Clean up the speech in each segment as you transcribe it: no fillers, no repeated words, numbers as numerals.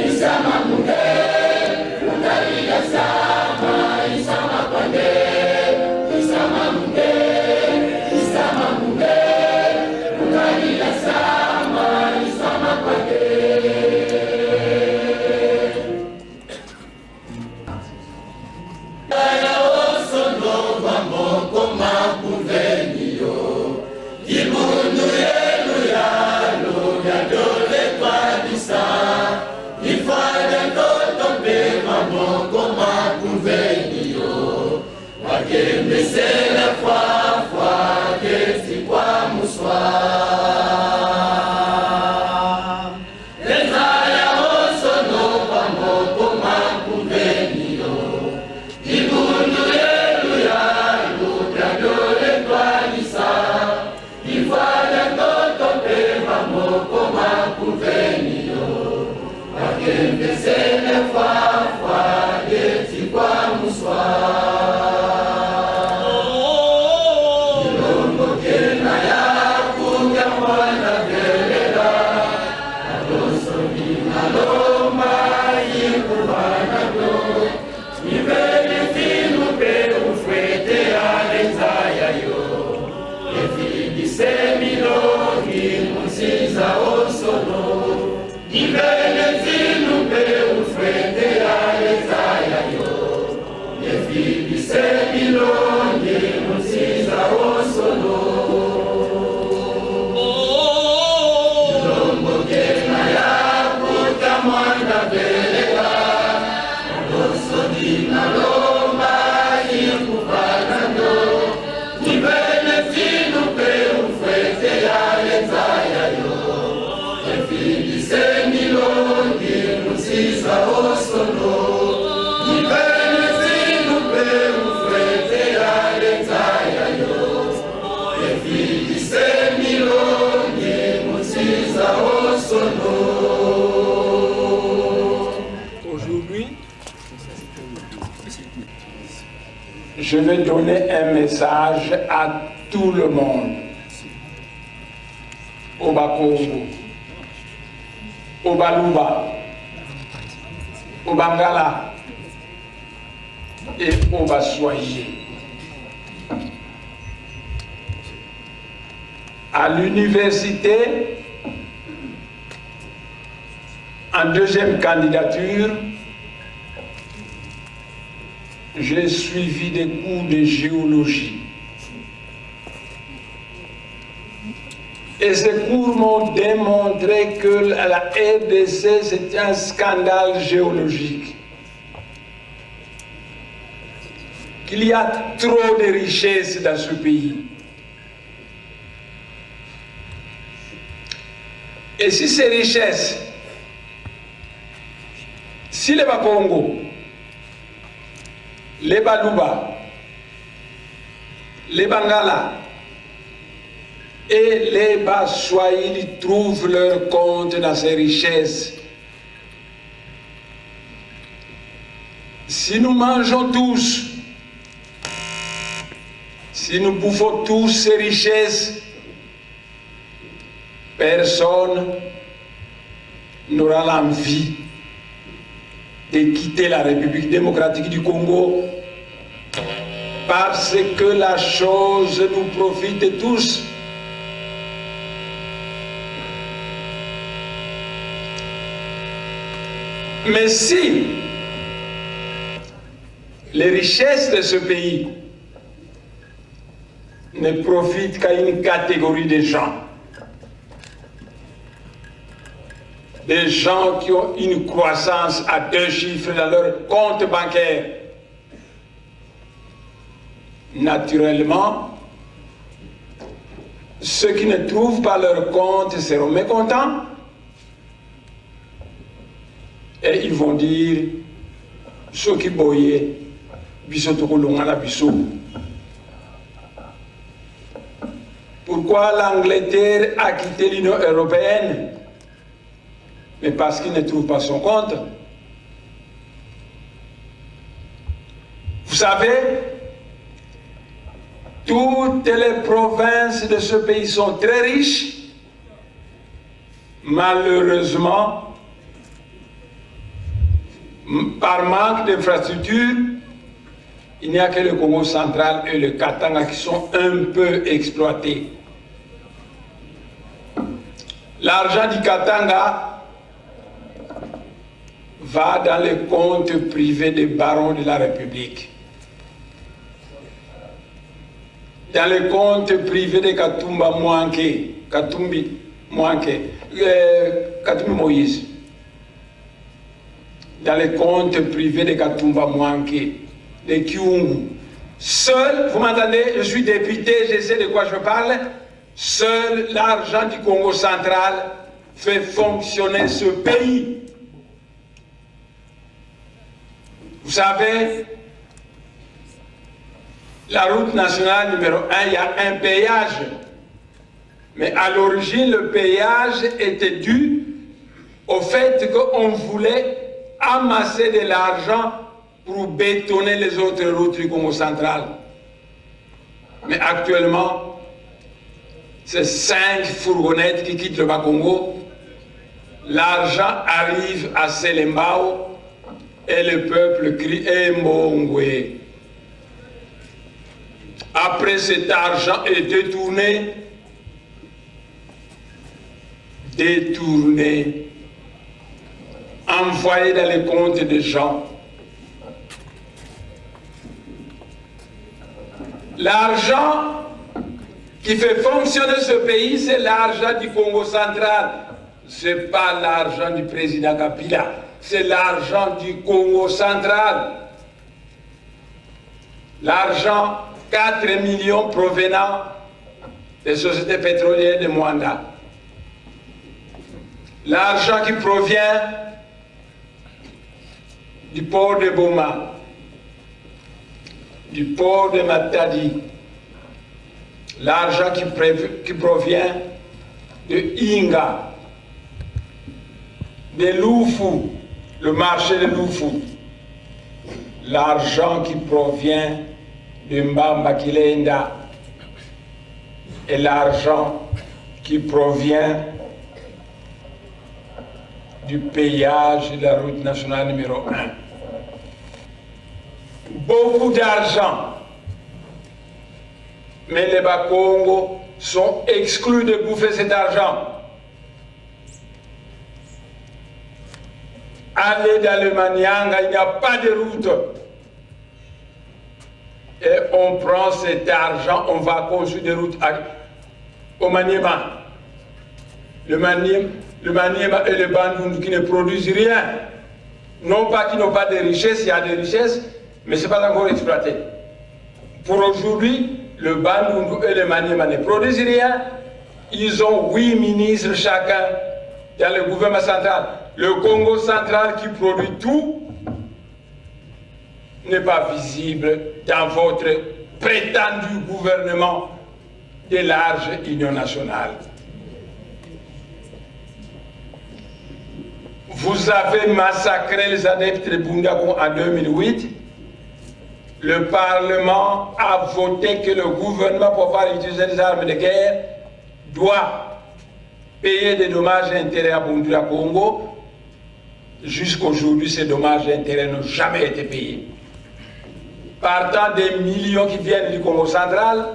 Isa Aujourd'hui, je vais donner un message à tout le monde, au Bakongo, au Baluba, au Bangala et au Baswahili. À l'université, en deuxième candidature, j'ai suivi des cours de géologie. Et ces cours m'ont démontré que la RDC, c'est un scandale géologique. Qu'il y a trop de richesses dans ce pays. Et si ces richesses, si les Bakongo, les Baluba, les Bangala et les Baswahili trouvent leur compte dans ces richesses, si nous mangeons tous, si nous bouffons tous ces richesses, personne n'aura l'envie de quitter la République démocratique du Congo parce que la chose nous profite tous. Mais si les richesses de ce pays ne profitent qu'à une catégorie de gens, des gens qui ont une croissance à 2 chiffres dans leur compte bancaire, naturellement, ceux qui ne trouvent pas leur compte seront mécontents et ils vont dire ceux qui boyaient, pourquoi l'Angleterre a quitté l'Union européenne? Mais parce qu'il ne trouve pas son compte. Vous savez, toutes les provinces de ce pays sont très riches. Malheureusement, par manque d'infrastructures, il n'y a que le Congo central et le Katanga qui sont un peu exploités. L'argent du Katanga va dans les comptes privés des barons de la République, dans les comptes privés de Katumba Mwanke, Katumbi Moïse, dans les comptes privés de Katumba Mwanke, de Kyungu. Seul, vous m'entendez, je suis député, je sais de quoi je parle, seul l'argent du Congo central fait fonctionner ce pays. Vous savez, la route nationale numéro 1, il y a un péage. Mais à l'origine, le péage était dû au fait qu'on voulait amasser de l'argent pour bétonner les autres routes du Congo central. Mais actuellement, c'est 5 fourgonnettes qui quittent le Bas-Congo. L'argent arrive à Selembao et le peuple crie Mbongwe. Après cet argent est détourné détourné, envoyé dans les comptes des gens. L'argent qui fait fonctionner ce pays, c'est l'argent du Congo central. Ce n'est pas l'argent du président Kabila, c'est l'argent du Congo central. L'argent, 4 millions provenant des sociétés pétrolières de Mwanda. L'argent qui provient du port de Boma, du port de Matadi, l'argent qui provient de Inga, de Lufu, le marché de Lufu, l'argent qui provient de Mbamba Kilenda et l'argent qui provient du péage de la route nationale numéro 1. Beaucoup d'argent, mais les Bas-Congo sont exclus de bouffer cet argent. Allez dans le Manianga, il n'y a pas de route. Et on prend cet argent, on va construire des routes au Maniema. Le Maniema et le Bandundu qui ne produisent rien. Non pas qu'ils n'ont pas de richesses, il y a des richesses, mais ce n'est pas encore exploité. Pour aujourd'hui, le Bandundu et le Maniema ne produisent rien. Ils ont 8 ministres chacun dans le gouvernement central. Le Congo central qui produit tout n'est pas visible dans votre prétendu gouvernement de large union nationale. Vous avez massacré les adeptes de Bundaku en 2008. Le Parlement a voté que le gouvernement, pour pouvoir utiliser les armes de guerre, doit payer des dommages et intérêts à Bundu à Congo. Jusqu'aujourd'hui, ces dommages et intérêts n'ont jamais été payés. Partant des millions qui viennent du Congo central,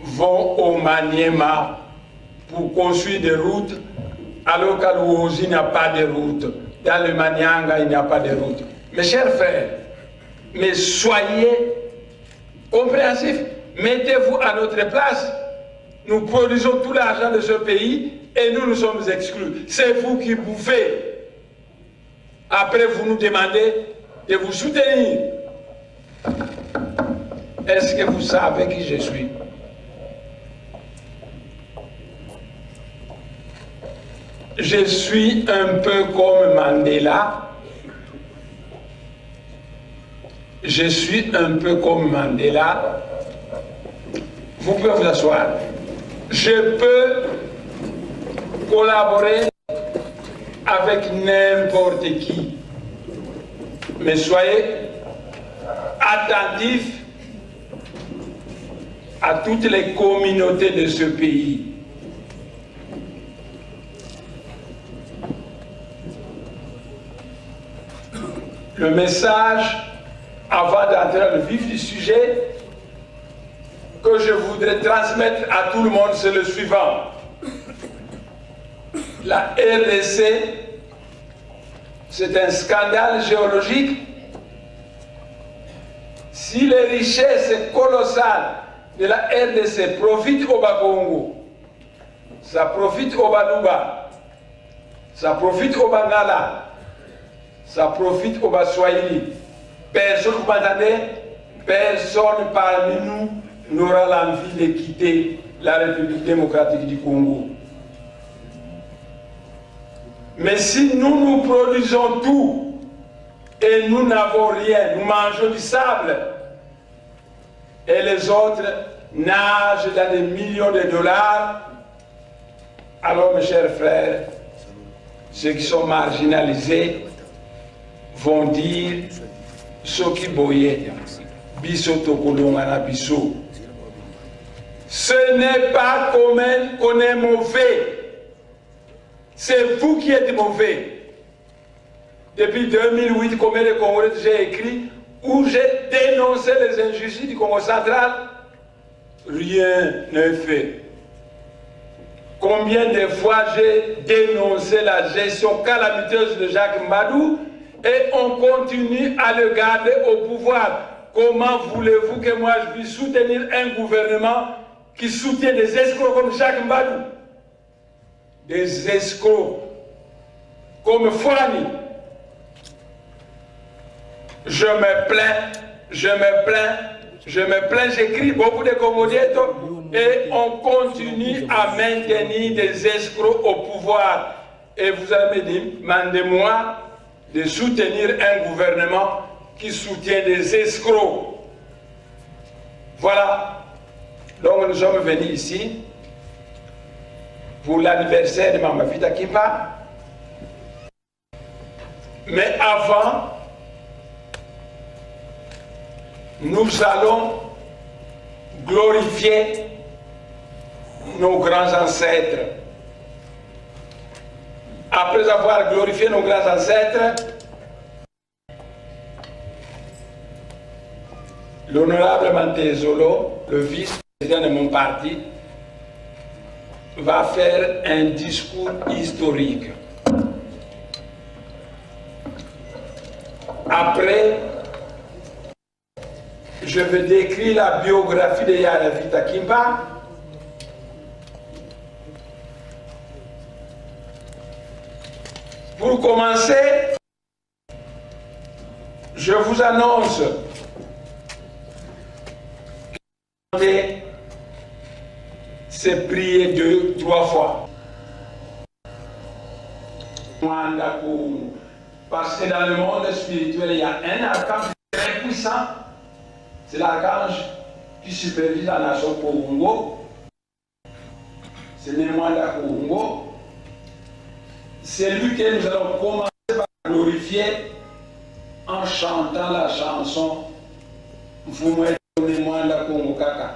vont au Maniema pour construire des routes, alors qu'à l'Ouosi, il n'y a pas de route. Dans le Manianga, il n'y a pas de route. Mes chers frères, mais soyez compréhensifs. Mettez-vous à notre place. Nous produisons tout l'argent de ce pays et nous sommes exclus. C'est vous qui bouffez. Après, vous nous demandez de vous soutenir. Est-ce que vous savez qui je suis? Je suis un peu comme Mandela. Je suis un peu comme Mandela. Vous pouvez vous asseoir. Je peux collaborer avec n'importe qui. Mais soyez attentifs à toutes les communautés de ce pays. Le message, avant d'entrer dans le vif du sujet, que je voudrais transmettre à tout le monde, c'est le suivant. La RDC, c'est un scandale géologique. Si les richesses colossales de la RDC profitent au Bas-Congo, ça profite au Baluba, ça profite au Bangala, ça profite au Baswahili. Personne, vous m'entendez? Personne parmi nous n'aura l'envie de quitter la République démocratique du Congo. Mais si nous produisons tout et nous n'avons rien, nous mangeons du sable et les autres nagent dans des millions de dollars, alors mes chers frères, ceux qui sont marginalisés vont dire Soki Boye, Biso Tokolongana Biso. Ce n'est pas qu'on est mauvais. C'est vous qui êtes mauvais. Depuis 2008, combien de Congolais j'ai écrit où j'ai dénoncé les injustices du Congo central? Rien n'est fait. combien de fois j'ai dénoncé la gestion calamiteuse de Jacques Mbadou et on continue à le garder au pouvoir. Comment voulez-vous que moi je puisse soutenir un gouvernement qui soutient des escrocs comme Jacques Mbadou? Des escrocs comme Fourani. Je me plains, j'écris beaucoup de commodiettes et on continue à maintenir des escrocs au pouvoir. Et vous allez me demandez-moi de soutenir un gouvernement qui soutient des escrocs. Voilà. Donc nous sommes venus ici pour l'anniversaire de Mama Vita Kimba. Mais avant, nous allons glorifier nos grands ancêtres. Après avoir glorifié nos grands ancêtres, l'honorable Mantezolo, le vice-président de mon parti, va faire un discours historique. Après, je vais décrire la biographie de Yaya Vita Kimba. Pour commencer, je vous annonce que c'est prié 2-3 fois. Parce que dans le monde spirituel, il y a un archange très puissant. C'est l'archange qui supervise la nation Congo. C'est le Mwanda Congo. C'est lui que nous allons commencer par glorifier en chantant la chanson Mfumwe Mwanda Congo Kaka.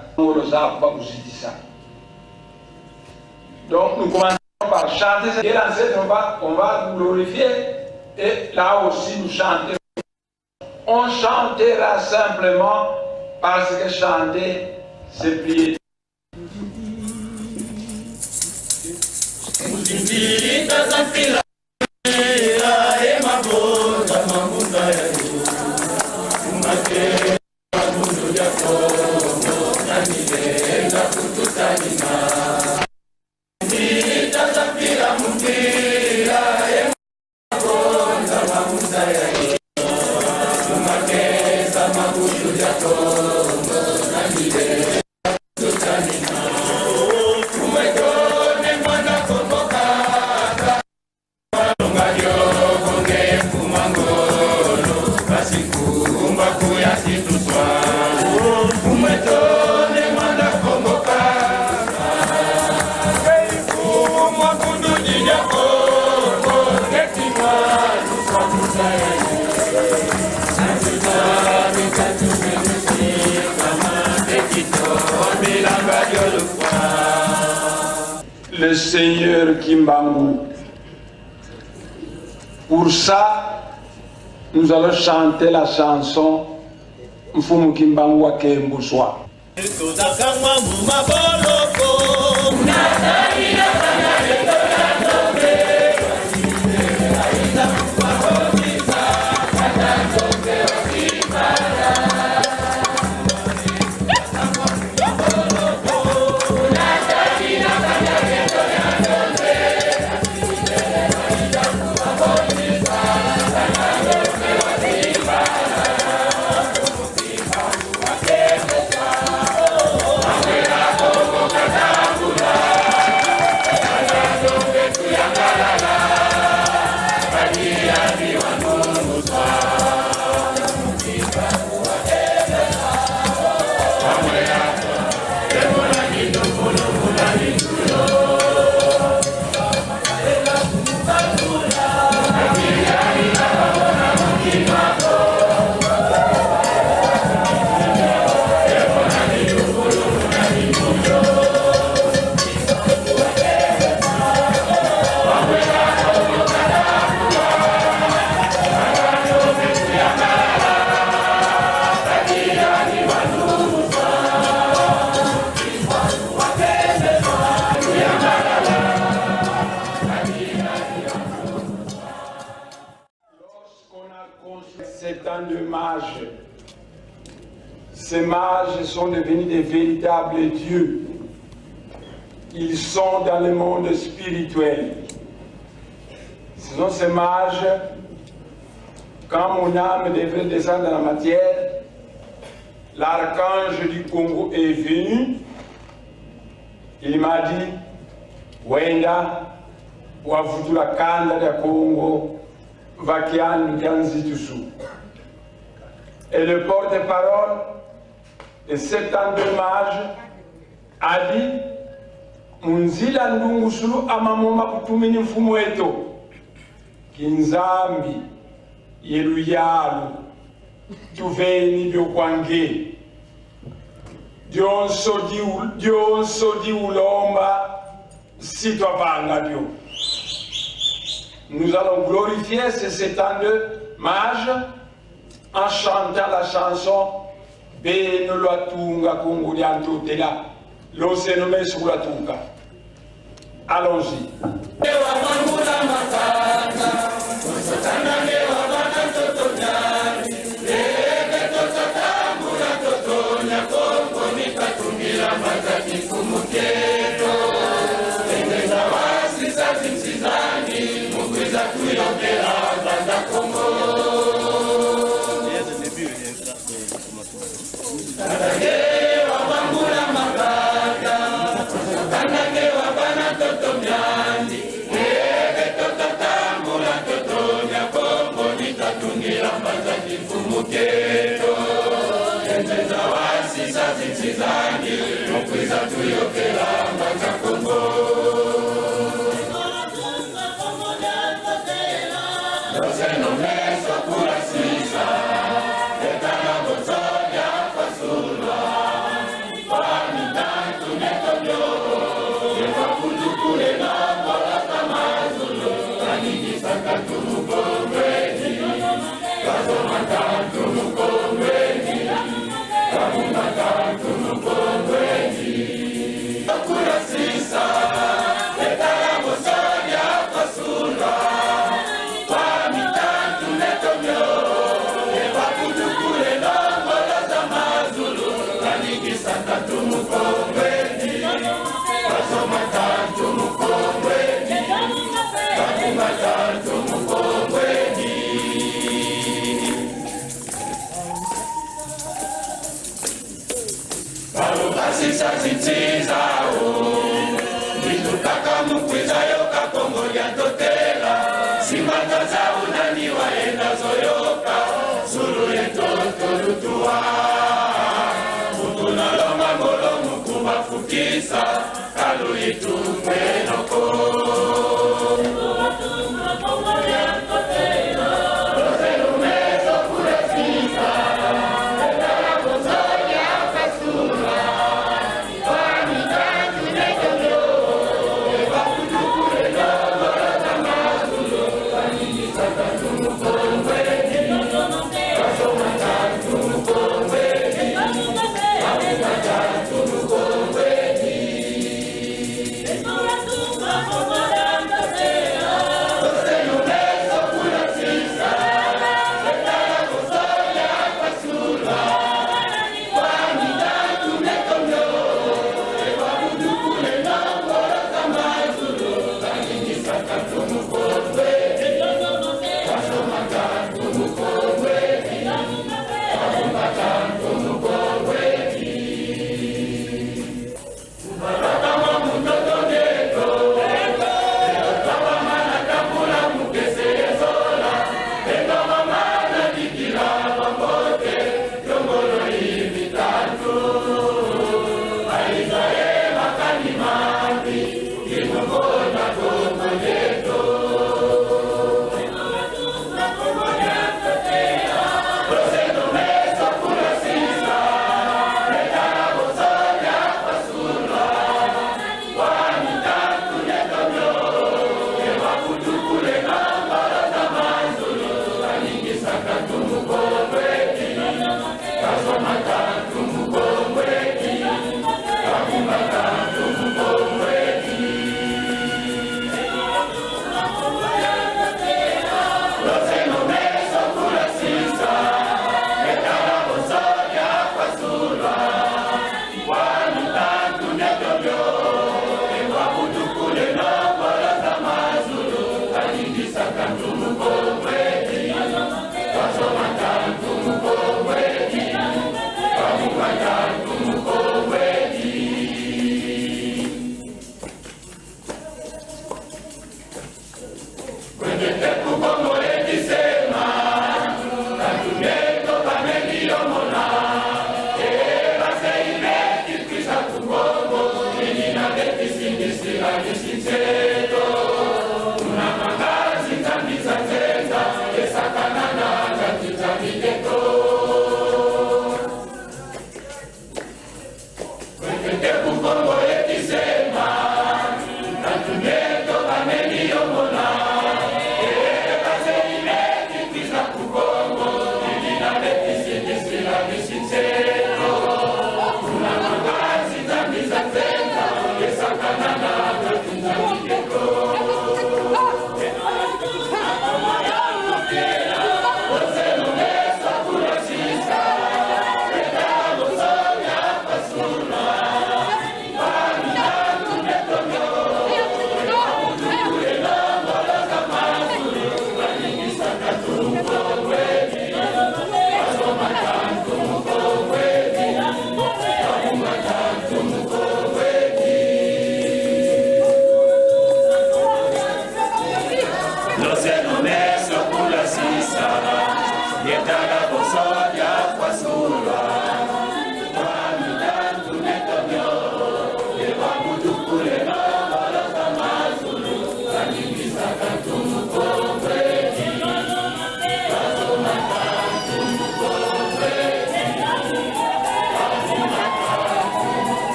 Donc nous commençons par chanter cette ancêtre, on va glorifier et là aussi nous chantons. On chantera simplement parce que chanter, c'est prier. Le Seigneur Kimbangu. Pour ça, nous allons chanter la chanson Mfumu Kimbangu wa Kembuswa. Congo, ces mages sont devenus des véritables dieux. Ils sont dans le monde spirituel. Ce sont ces mages, quand mon âme devrait descendre dans la matière, l'archange du Congo est venu. Il m'a dit, Wenda, wavutula kanda ya Congo, vakianu kianzitusu. Et le porte-parole de 72 mages a dit, Munzila ndungu sulu amamoma kutumini mfumu wetu, kinzambi, yeluyalu, tuveni byokwange, Dionso di ulomba, sitwapanga bio. Nous allons glorifier ces 72 mages en chantant la chanson Beno Lwatunga Kunguliantutela, l'Osenome Sulatunga. Allons-y.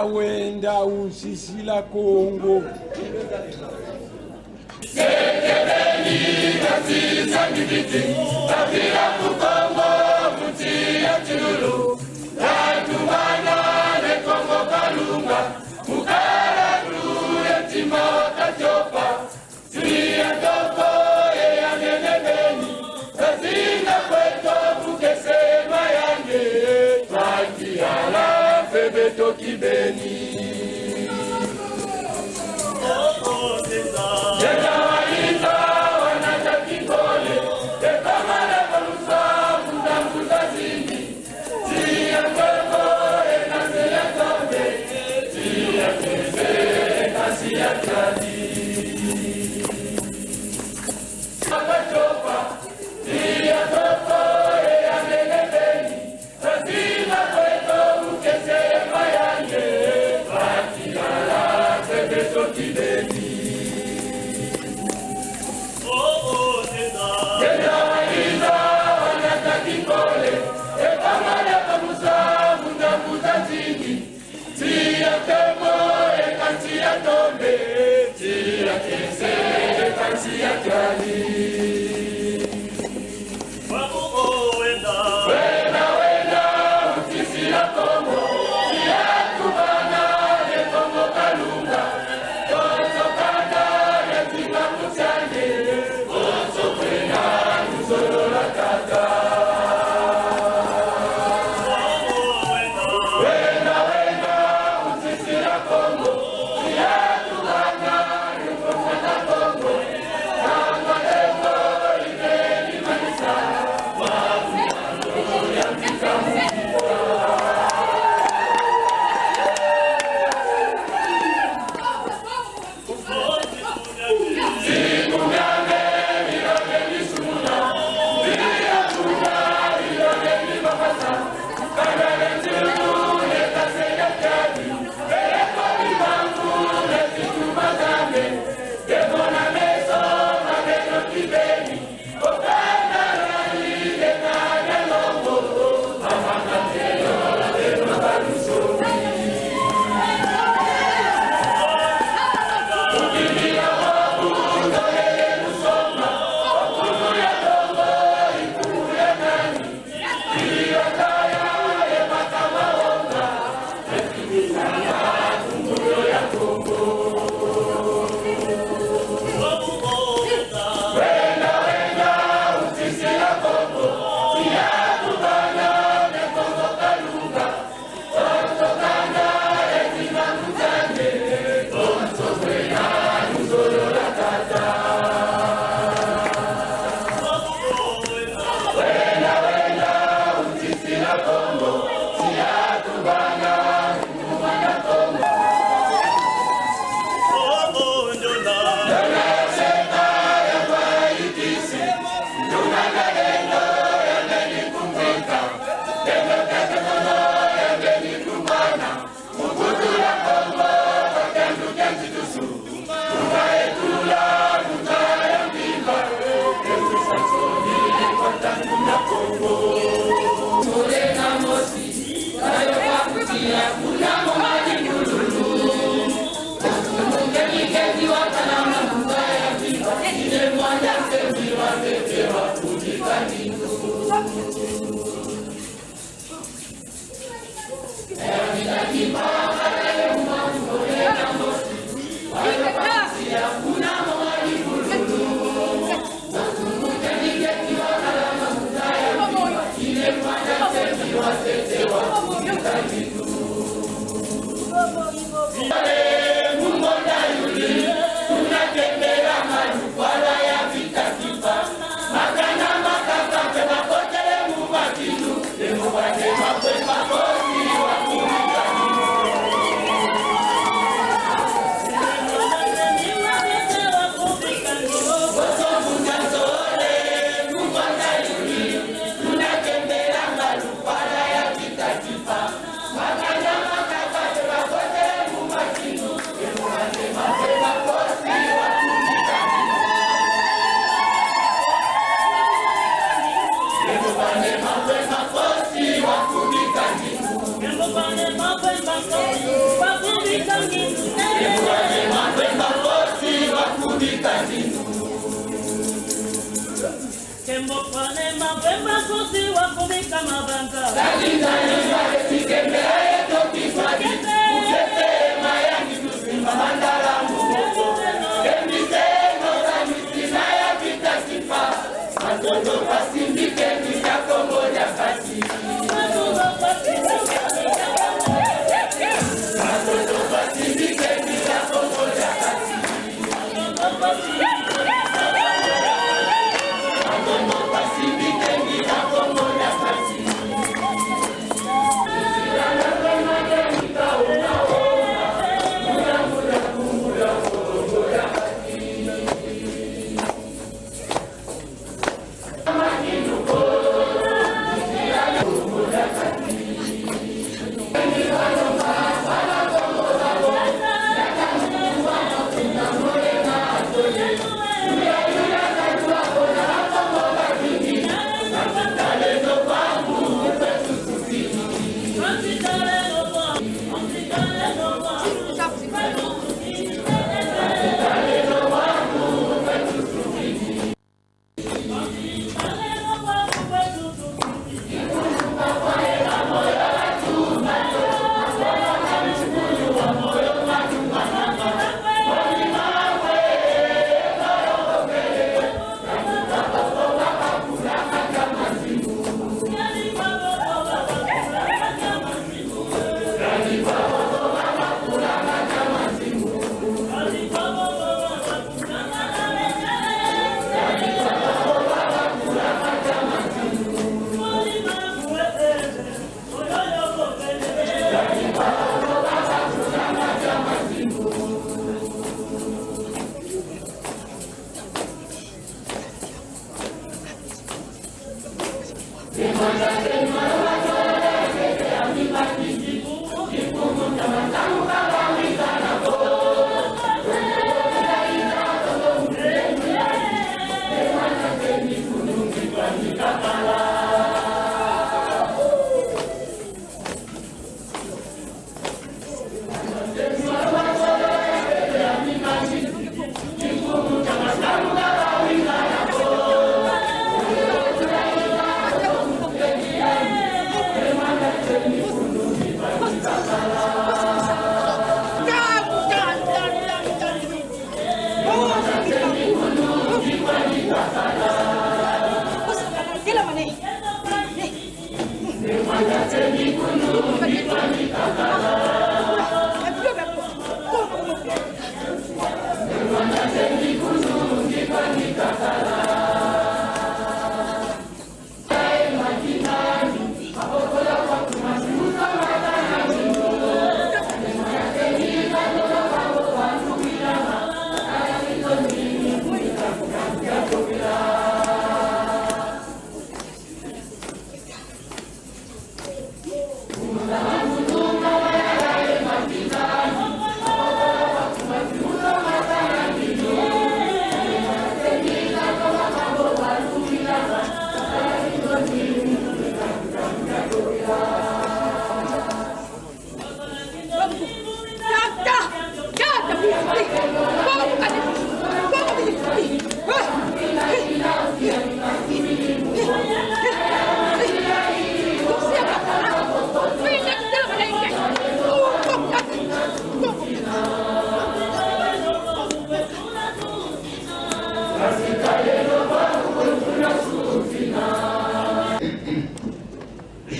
Wenda usisi la Congo. Yeah.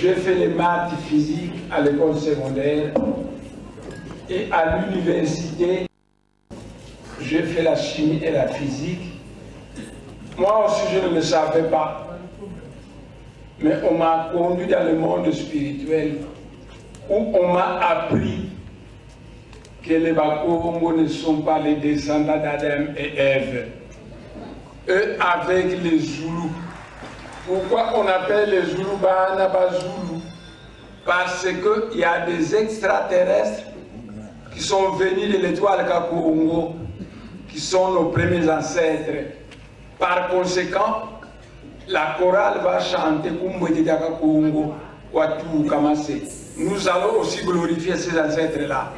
j'ai fait les maths physiques à l'école secondaire et à l'université, j'ai fait la chimie et la physique. Moi aussi, je ne le savais pas. Mais on m'a conduit dans le monde spirituel où on m'a appris que les Bakongo ne sont pas les descendants d'Adam et Ève. Eux avec les Zoulous. Pourquoi on appelle les Zoulous Bahanaba Zoulou? Parce qu'il y a des extraterrestres qui sont venus de l'étoile Kakongo, qui sont nos premiers ancêtres. Par conséquent, la chorale va chanter Kongo, Watu Kamase. Nous allons aussi glorifier ces ancêtres-là.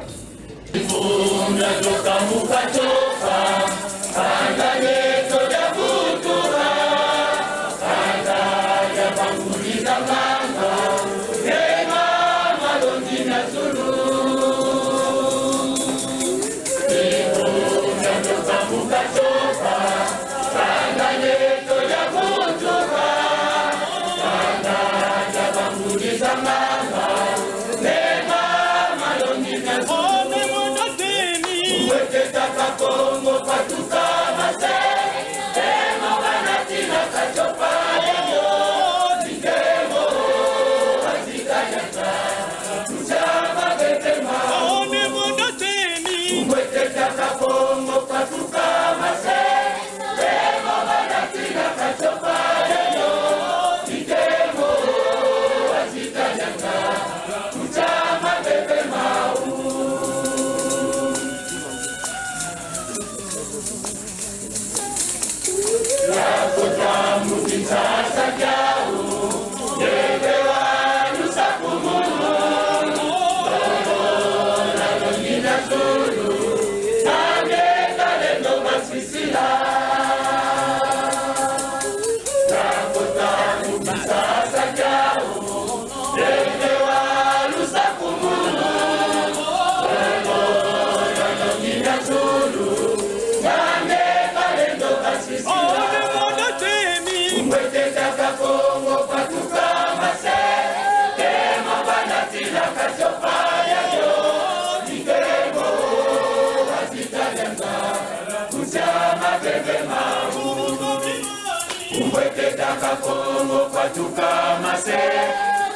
Kongo patuka mase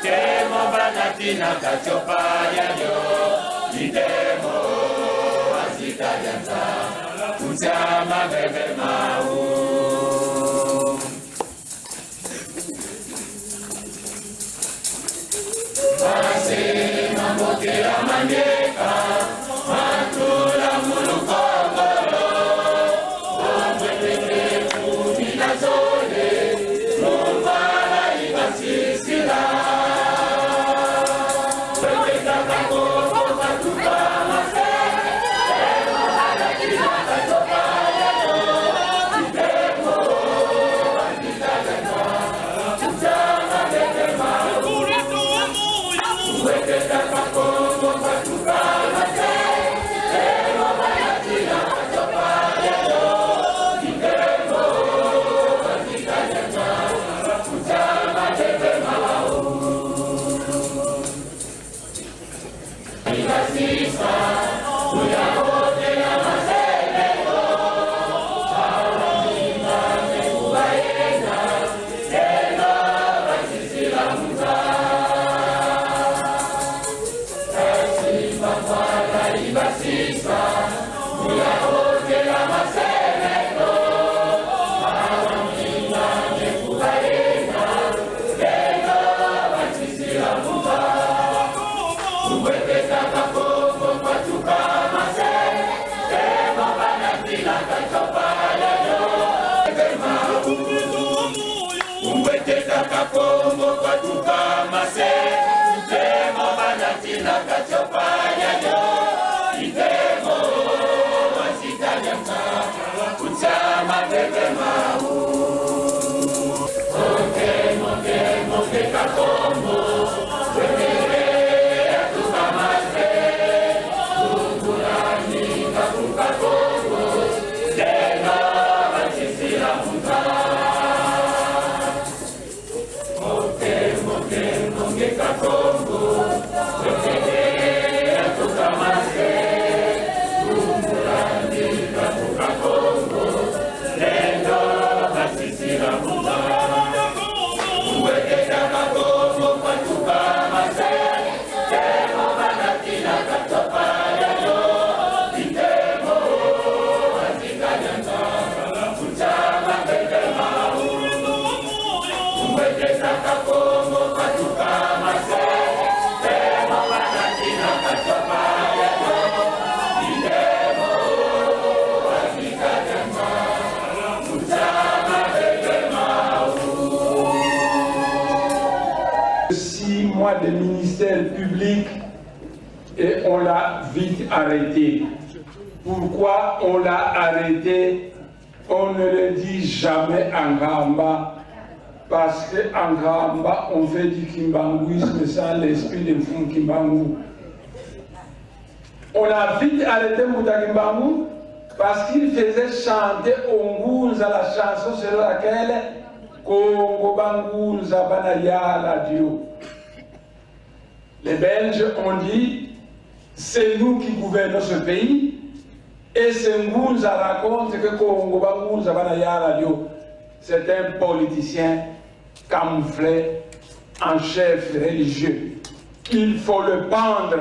temo banatina kachopa yayo idemo azita yanza utama bebe mau mase mamokera manyeka matula mulukongolo omwepete kuminazole Kongo patuka mase temo banatina kachopa yayo idemo wasita yamsa kuchama bebe mau moke kakombo wekere atuka mase kukurani kakuka kongo tena wachisira muta Moke mois de ministère public et on l'a vite arrêté. Pourquoi on l'a arrêté? On ne le dit jamais en Gamba, parce qu'en Gamba, on fait du kimbanguisme sans l'esprit de Mfum Kimbangu. On a vite arrêté Mouta Kimbangu parce qu'il faisait chanter Ongunza, la chanson sur laquelle Kongo Bangunza Banaya la Dio. Les Belges ont dit, c'est nous qui gouvernons ce pays, et c'est Ngunza raconte que Kongo Bangunza Banaya la Dio. C'est un politicien camouflé en chef religieux. Il faut le pendre.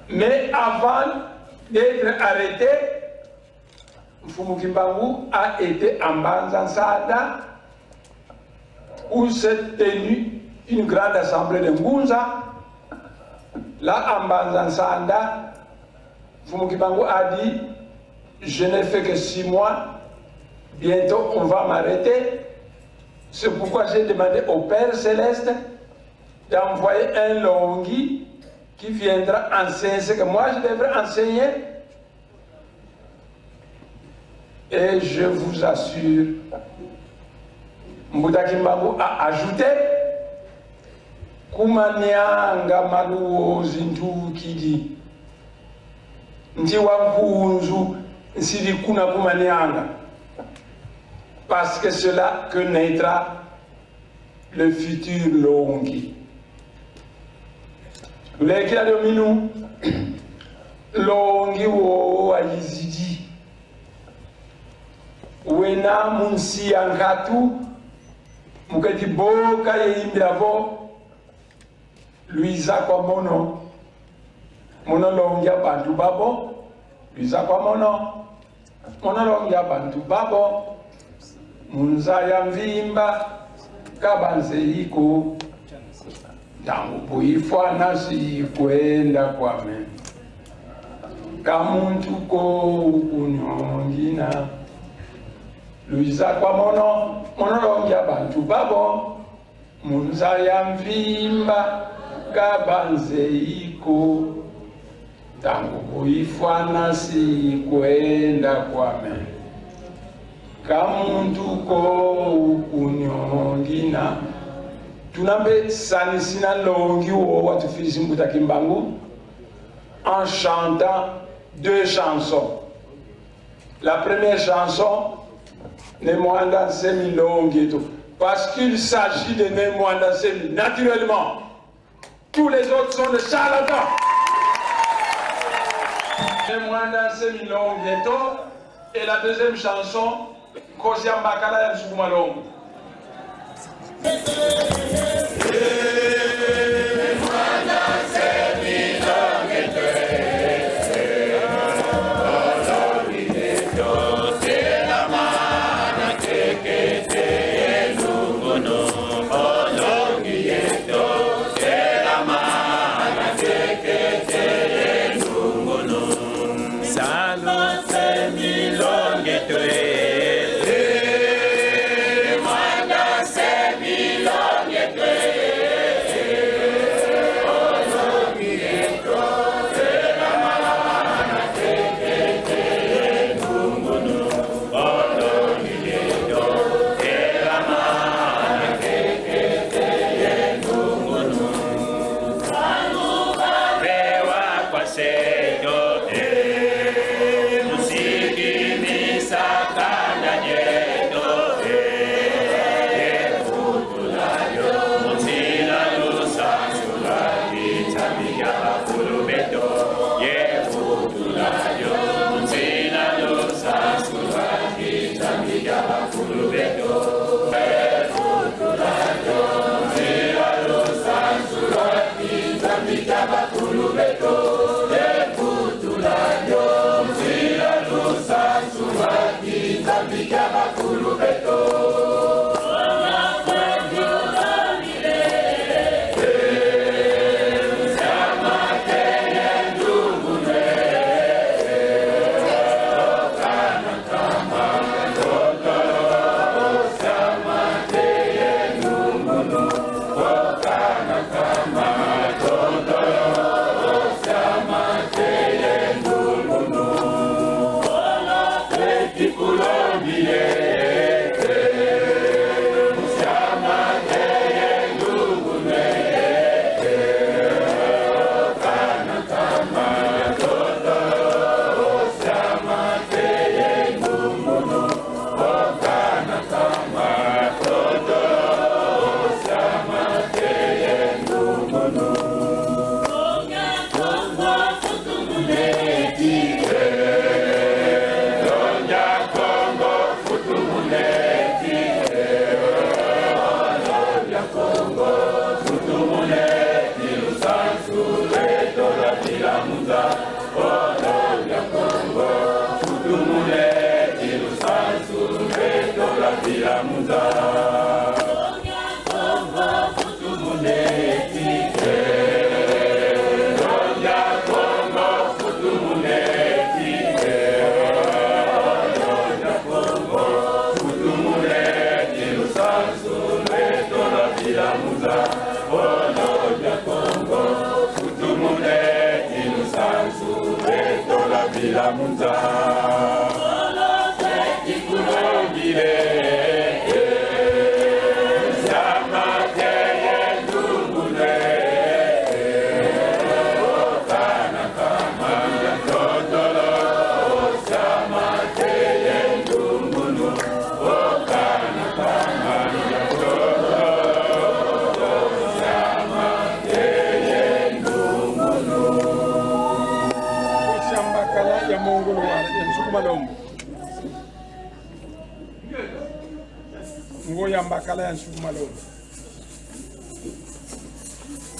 Mais avant d'être arrêté, Mfumu Kimbangu a été en Banzansada où s'est tenue une grande assemblée de Ngunza. Là, en Banzansada, Mfumu Kimbangu a dit, je n'ai fait que 6 mois, bientôt on va m'arrêter. C'est pourquoi j'ai demandé au Père Céleste d'envoyer un Longhi qui viendra enseigner ce que moi je devrais enseigner. Et je vous assure, Mbuta Kimbangu a ajouté Kumanyanga Maluo Zintu Kidi Njiwa Mpunzu Nsidi Kuna Kumanyanga, parce que c'est là que naîtra le futur Longhi. Lekila dominu Longhi wo ayizidi wena munsi yankatu mukati boka yeimbilavo luiza kwa mono Longhi abantu babo luiza kwa mono Longhi abantu babo munza ya mvimba kabanze iko tangu buifwa nasi kwenda kwame kamuntu ko kunyongina luiza kwa mono Longhi abantu babo munza ya mvimba kabanze iko tangu buifwa nasi kwenda kwame kamuntu ko kunyongina. Tunambe sanisina Longhi wo watu filisi Mbuta Kimbangu en chantant 2 chansons. La première chanson, Nemwanda Semi Longhi, parce qu'il s'agit de Nemwanda Semi. Naturellement, tous les autres sont des charlatans. Nemwanda Semi Longhi, et la deuxième chanson, Kosiambakala ya Msukuma Longo. Milongue Munza Tikulogire Ngoya mbakala ya Nsukumalombo.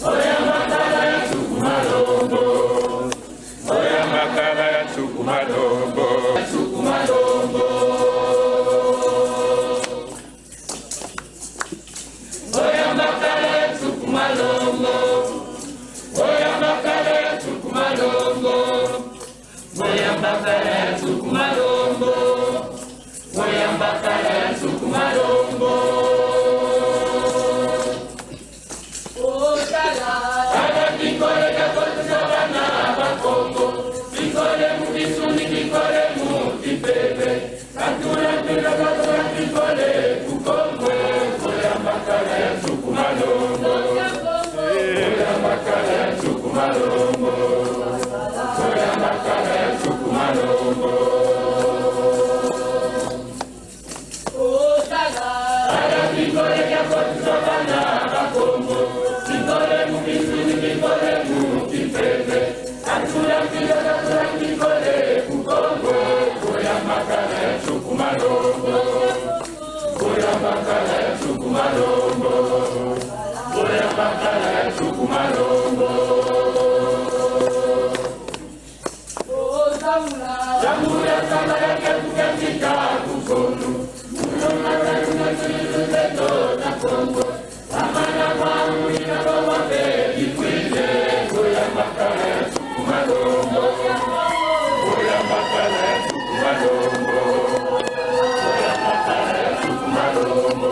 Ngoya mbakala ya Nsukumalombo. Ngoya mbakala ya Nsukumalombo. Nsukumalombo. Ngoya mbakala ya Nsukumalombo. Ngoya mbakala ya Nsukumalombo. Ngoya mbakala ya Nsukumalombo. Ngoya mbakala ya Nsukumalombo. Kada kikole kakoto sabana bakongo. Kikole mukisuni kikole mukipepe. Katura tira katura kikole kukongo. Ngoya mbakala ya Nsukumalombo. Ngoya mbakala ya Nsukumalombo. Ngoya mbakala ya Nsukumalombo. Kikole kakoto sabana bakongo. Kikole mukisuni kikole mukipepe. Katura tira katura kikole kukongo. Ngoya mbakala ya Nsukumalombo. Ngoya mbakala ya Nsukumalombo. Ngoya mbakala ya Nsukumalombo. Zamura samara katika kukono. Ngoya mbakala ya Nsukumalombo. Ngoya mbakala ya Nsukumalombo. Ngoya mbakala ya Nsukumalombo.